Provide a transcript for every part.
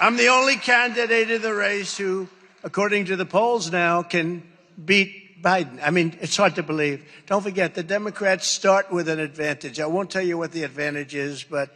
I'm the only candidate in the race who, according to the polls now, can beat Biden. I mean, it's hard to believe. Don't forget, the Democrats start with an advantage. I won't tell you what the advantage is, but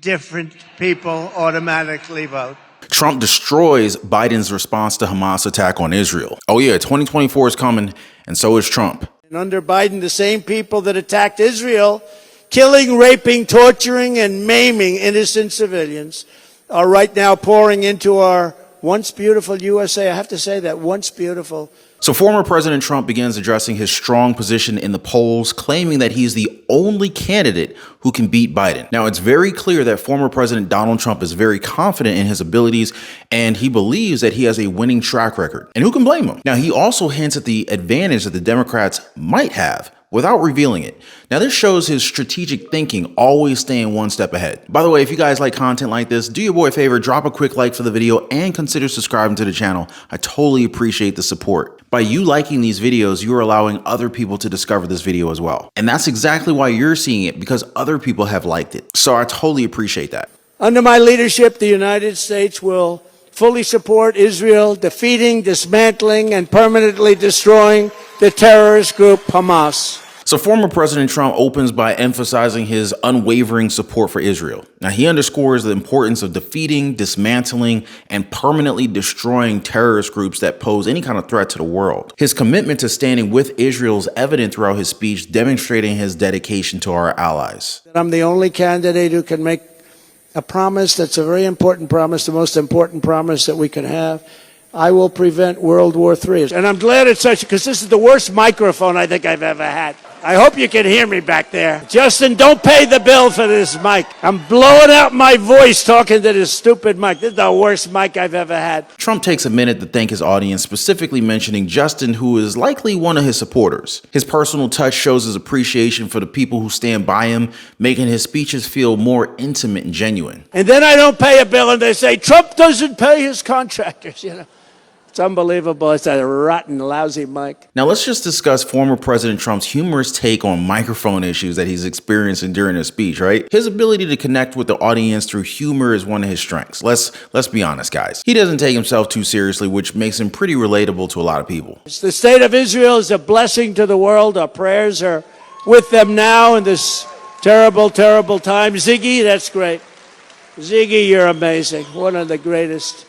different people automatically vote. Trump destroys Biden's response to Hamas attack on Israel. Oh yeah, 2024 is coming, and so is Trump. And under Biden, the same people that attacked Israel, killing, raping, torturing, and maiming innocent civilians, are right now pouring into our once beautiful USA. I have to say that, once beautiful. So former President Trump begins addressing his strong position in the polls, claiming that he's the only candidate who can beat Biden. Now, it's very clear that former President Donald Trump is very confident in his abilities, and he believes that he has a winning track record. And who can blame him? Now, he also hints at the advantage that the Democrats might have without revealing it. Now, this shows his strategic thinking, always staying one step ahead. By the way, if you guys like content like this, do your boy a favor, drop a quick like for the video and consider subscribing to the channel. I totally appreciate the support. By you liking these videos, you are allowing other people to discover this video as well. And that's exactly why you're seeing it, because other people have liked it. So I totally appreciate that. Under my leadership, the United States will fully support Israel defeating, dismantling, and permanently destroying the terrorist group Hamas. So former President Trump opens by emphasizing his unwavering support for Israel. Now, he underscores the importance of defeating, dismantling, and permanently destroying terrorist groups that pose any kind of threat to the world. His commitment to standing with Israel is evident throughout his speech, demonstrating his dedication to our allies. I'm the only candidate who can make a promise that's a very important promise, the most important promise that we can have. I will prevent World War III. And I'm glad it's such, because this is the worst microphone I think I've ever had. I hope you can hear me back there. Justin, don't pay the bill for this mic. I'm blowing out my voice talking to this stupid mic. This is the worst mic I've ever had. Trump takes a minute to thank his audience, specifically mentioning Justin, who is likely one of his supporters. His personal touch shows his appreciation for the people who stand by him, making his speeches feel more intimate and genuine. And then I don't pay a bill and they say, Trump doesn't pay his contractors, you know. It's unbelievable. It's a rotten, lousy mic. Now let's just discuss former President Trump's humorous take on microphone issues that he's experiencing during his speech, right? His ability to connect with the audience through humor is one of his strengths. Let's be honest, guys. He doesn't take himself too seriously, which makes him pretty relatable to a lot of people. The state of Israel is a blessing to the world. Our prayers are with them now in this terrible, terrible time. Ziggy, that's great. Ziggy, you're amazing. One of the greatest.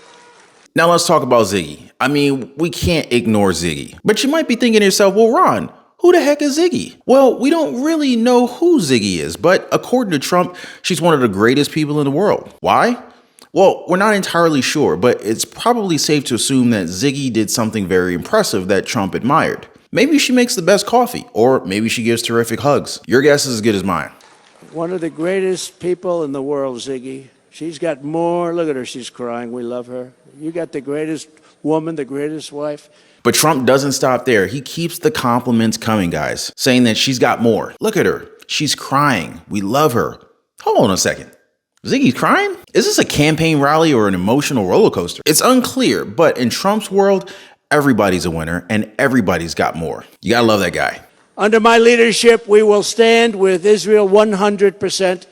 Now let's talk about Ziggy. I mean, we can't ignore Ziggy. But you might be thinking to yourself, well, Ron, who the heck is Ziggy? Well, we don't really know who Ziggy is, but according to Trump, she's one of the greatest people in the world. Why? Well, we're not entirely sure, but it's probably safe to assume that Ziggy did something very impressive that Trump admired. Maybe she makes the best coffee, or maybe she gives terrific hugs. Your guess is as good as mine. One of the greatest people in the world, Ziggy. She's got more. Look at her. She's crying. We love her. You got the greatest woman, the greatest wife. But Trump doesn't stop there. He keeps the compliments coming, guys, saying that she's got more. Look at her. She's crying. We love her. Hold on a second. Ziggy's crying? Is this a campaign rally or an emotional roller coaster? It's unclear, but in Trump's world, everybody's a winner and everybody's got more. You gotta love that guy. Under my leadership, we will stand with Israel 100%,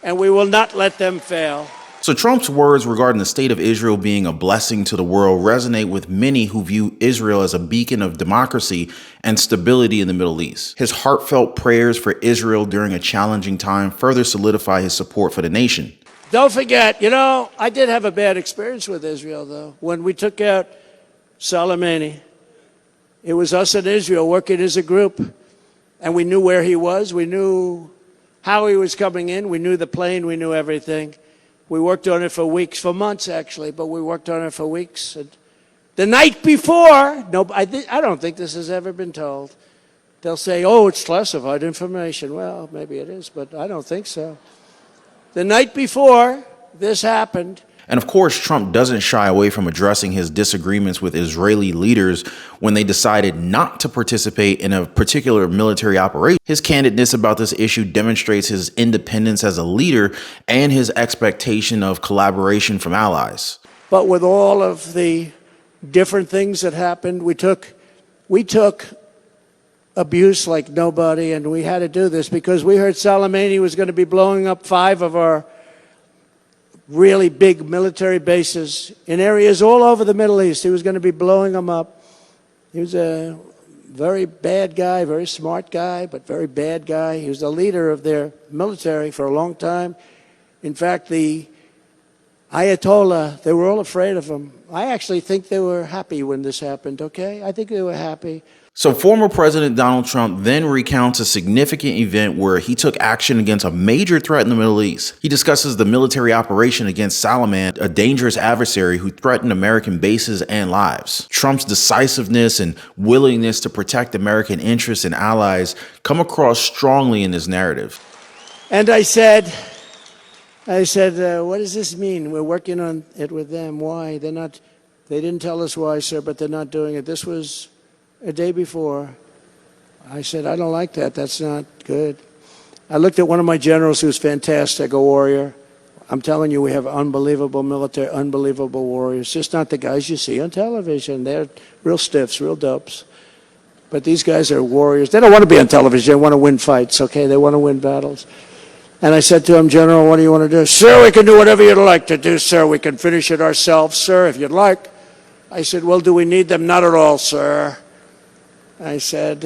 and we will not let them fail. So Trump's words regarding the state of Israel being a blessing to the world resonate with many who view Israel as a beacon of democracy and stability in the Middle East. His heartfelt prayers for Israel during a challenging time further solidify his support for the nation. Don't forget, you know, I did have a bad experience with Israel, though. When we took out Soleimani, it was us and Israel working as a group, and we knew where he was. We knew how he was coming in. We knew the plane. We knew everything. We worked on it for weeks, for months actually, but we worked on it for weeks. And the night before, no, I don't think this has ever been told. They'll say, oh, it's classified information. Well, maybe it is, but I don't think so. The night before this happened. And of course, Trump doesn't shy away from addressing his disagreements with Israeli leaders when they decided not to participate in a particular military operation. His candidness about this issue demonstrates his independence as a leader and his expectation of collaboration from allies. But with all of the different things that happened, we took abuse like nobody, and we had to do this because we heard Soleimani was going to be blowing up 5 of our really big military bases in areas all over the Middle East. He was going to be blowing them up. He was a very bad guy, very smart guy, but very bad guy. He was the leader of their military for a long time. In fact, the Ayatollah, they were all afraid of him. I actually think they were happy when this happened, okay? I think they were happy. So former President Donald Trump then recounts a significant event where he took action against a major threat in the Middle East. He discusses the military operation against Salaman, a dangerous adversary who threatened American bases and lives. Trump's decisiveness and willingness to protect American interests and allies come across strongly in this narrative. And I said, what does this mean? We're working on it with them. Why? They didn't tell us why, sir, but they're not doing it. This was a day before. I said, I don't like that. That's not good. I looked at one of my generals who's fantastic, a warrior. I'm telling you, we have unbelievable military, unbelievable warriors. Just not the guys you see on television. They're real stiffs, real dopes. But these guys are warriors. They don't want to be on television. They want to win fights, okay? They want to win battles. And I said to him, General, what do you want to do? Sir, we can do whatever you'd like to do, sir. We can finish it ourselves, sir, if you'd like. I said, well, do we need them? Not at all, sir. I said,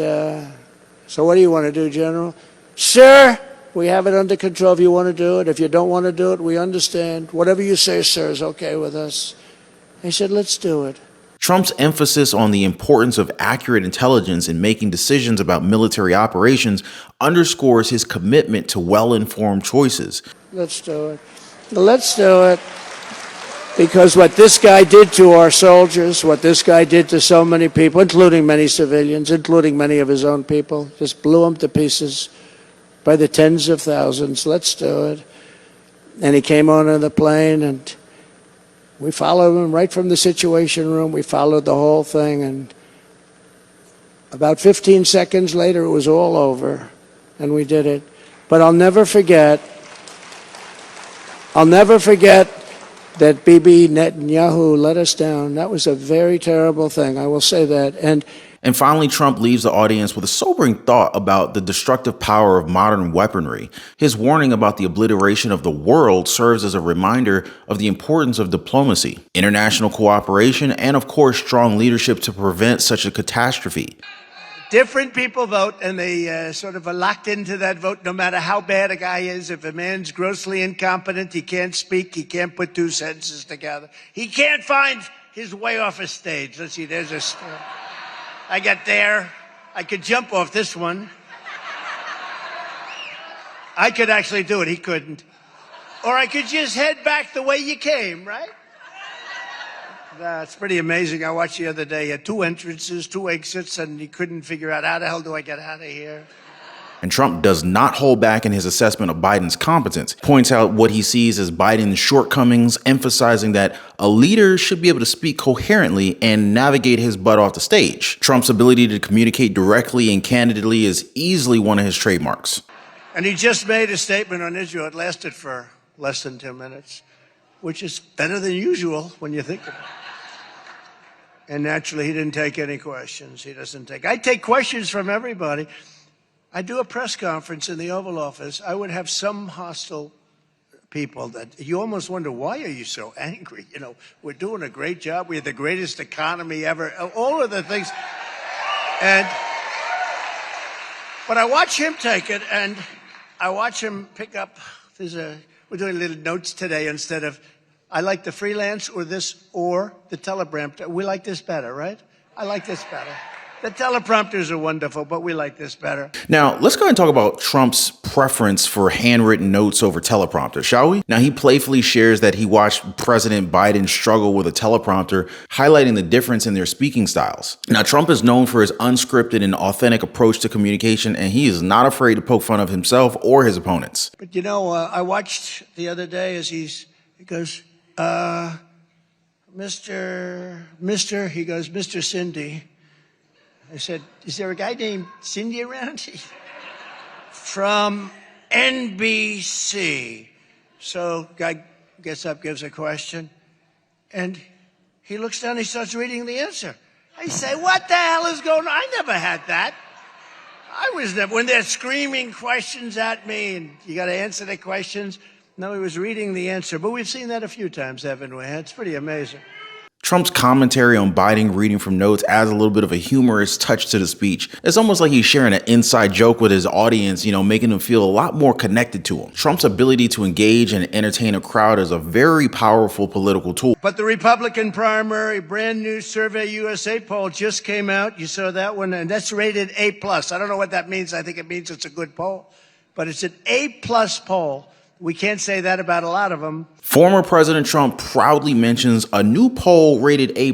so what do you want to do, General? Sir, we have it under control if you want to do it. If you don't want to do it, we understand. Whatever you say, sir, is okay with us. I said, let's do it. Trump's emphasis on the importance of accurate intelligence in making decisions about military operations underscores his commitment to well-informed choices. Let's do it. Let's do it. Because what this guy did to our soldiers, what this guy did to so many people, including many civilians, including many of his own people, just blew them to pieces by the tens of thousands. Let's do it. And he came on the plane, and we followed him right from the Situation Room. We followed the whole thing, and about 15 seconds later, it was all over, and we did it. But I'll never forget that Bibi Netanyahu let us down. That was a very terrible thing, I will say that. And finally, Trump leaves the audience with a sobering thought about the destructive power of modern weaponry. His warning about the obliteration of the world serves as a reminder of the importance of diplomacy, international cooperation, and of course, strong leadership to prevent such a catastrophe. different people vote, and they sort of are locked into that vote no matter how bad a guy is. If a man's grossly incompetent, he can't speak, he can't put two sentences together, he can't find his way off a stage. Let's see, there's a... I got there. I could jump off this one. I could actually do it. He couldn't. Or I could just head back the way you came, right? That's pretty amazing. I watched the other day. He had two entrances, two exits, and he couldn't figure out how the hell do I get out of here. And Trump does not hold back in his assessment of Biden's competence. He points out what he sees as Biden's shortcomings, emphasizing that a leader should be able to speak coherently and navigate his butt off the stage. Trump's ability to communicate directly and candidly is easily one of his trademarks. And he just made a statement on Israel. It lasted for less than 2 minutes, which is better than usual when you think about it. And naturally, he didn't take any questions. He doesn't take... I take questions from everybody. I do a press conference in the Oval Office. I would have some hostile people that you almost wonder, why are you so angry? You know, we're doing a great job. We have the greatest economy ever. All of the things. But I watch him take it, and I watch him pick up. We're doing little notes today instead of, I like the freelance or this or the teleprompter. We like this better, right? I like this better. The teleprompters are wonderful, but we like this better. Now, let's go ahead and talk about Trump's preference for handwritten notes over teleprompter, shall we? Now, he playfully shares that he watched President Biden struggle with a teleprompter, highlighting the difference in their speaking styles. Now, Trump is known for his unscripted and authentic approach to communication, and he is not afraid to poke fun of himself or his opponents. But, you know, I watched the other day as he goes, Mr. Cindy. I said, is there a guy named Cindy around? From NBC. So guy gets up, gives a question, and he looks down, he starts reading the answer. I say, what the hell is going on? I never had that. I was never, when they're screaming questions at me and you got to answer the questions, No, he was reading the answer, but we've seen that a few times, haven't we? It's pretty amazing. Trump's commentary on Biden reading from notes adds a little bit of a humorous touch to the speech. It's almost like he's sharing an inside joke with his audience, making them feel a lot more connected to him. Trump's ability to engage and entertain a crowd is a very powerful political tool. But the Republican primary, brand new Survey USA poll just came out. You saw that one, and that's rated A+. I don't know what that means. I think it means it's a good poll, but it's an A+ poll. We can't say that about a lot of them. Former President Trump proudly mentions a new poll rated A+.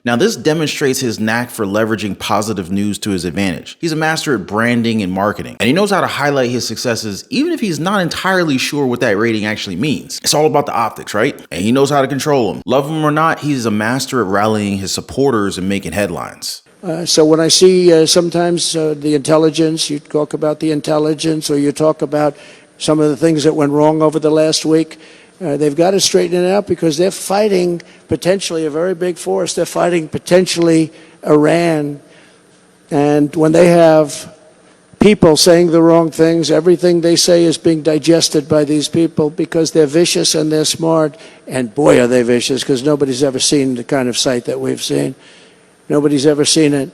Now, this demonstrates his knack for leveraging positive news to his advantage. He's a master at branding and marketing, and he knows how to highlight his successes even if he's not entirely sure what that rating actually means. It's all about the optics, right? And he knows how to control them. Love him or not, he's a master at rallying his supporters and making headlines. So when I see sometimes the intelligence, you talk about the intelligence, or you talk about some of the things that went wrong over the last week, they've got to straighten it out, because they're fighting potentially a very big force. They're fighting potentially Iran. And when they have people saying the wrong things, everything they say is being digested by these people, because they're vicious and they're smart. And boy, are they vicious, because nobody's ever seen the kind of sight that we've seen. Nobody's ever seen it.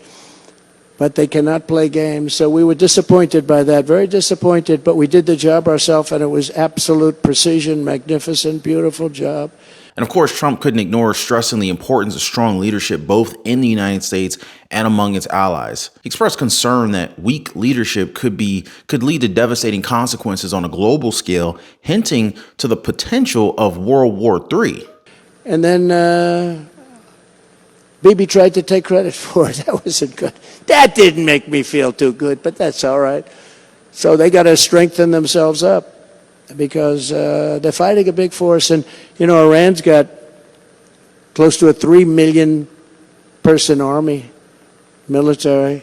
But they cannot play games. So we were disappointed by that, very disappointed, but we did the job ourselves, and it was absolute precision, magnificent, beautiful job. And of course, Trump couldn't ignore stressing the importance of strong leadership both in the United States and among its allies. He expressed concern that weak leadership could lead to devastating consequences on a global scale, hinting to the potential of World War III. And then Bibi tried to take credit for it. That wasn't good. That didn't make me feel too good, but that's all right. So they got to strengthen themselves up, because they're fighting a big force. And, Iran's got close to a 3 million person army, military.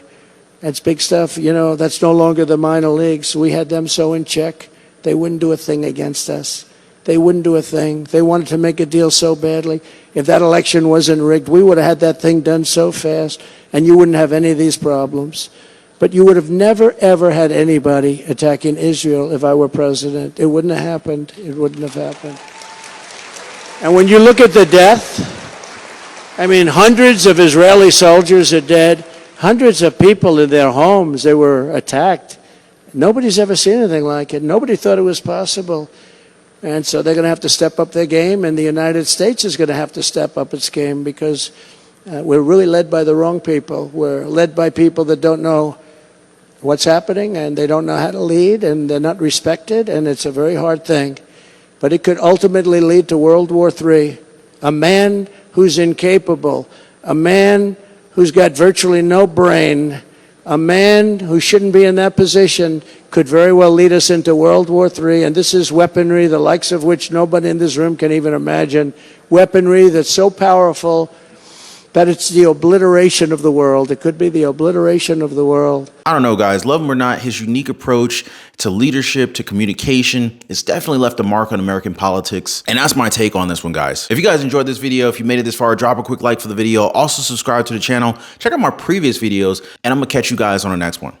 That's big stuff. That's no longer the minor leagues. We had them so in check, they wouldn't do a thing against us. They wouldn't do a thing. They wanted to make a deal so badly. If that election wasn't rigged, we would have had that thing done so fast, and you wouldn't have any of these problems. But you would have never, ever had anybody attacking Israel if I were president. It wouldn't have happened. It wouldn't have happened. And when you look at the death, hundreds of Israeli soldiers are dead. Hundreds of people in their homes, they were attacked. Nobody's ever seen anything like it. Nobody thought it was possible. And so they're going to have to step up their game, and the United States is going to have to step up its game, because we're really led by the wrong people. We're led by people that don't know what's happening, and they don't know how to lead, and they're not respected, and it's a very hard thing. But it could ultimately lead to World War III. A man who's incapable, a man who's got virtually no brain, a man who shouldn't be in that position could very well lead us into World War III, and this is weaponry, the likes of which nobody in this room can even imagine. Weaponry that's so powerful that it's the obliteration of the world. It could be the obliteration of the world. I don't know, guys. Love him or not, his unique approach to leadership, to communication, it's definitely left a mark on American politics. And that's my take on this one, guys. If you guys enjoyed this video, if you made it this far, drop a quick like for the video. Also subscribe to the channel. Check out my previous videos, and I'm going to catch you guys on the next one.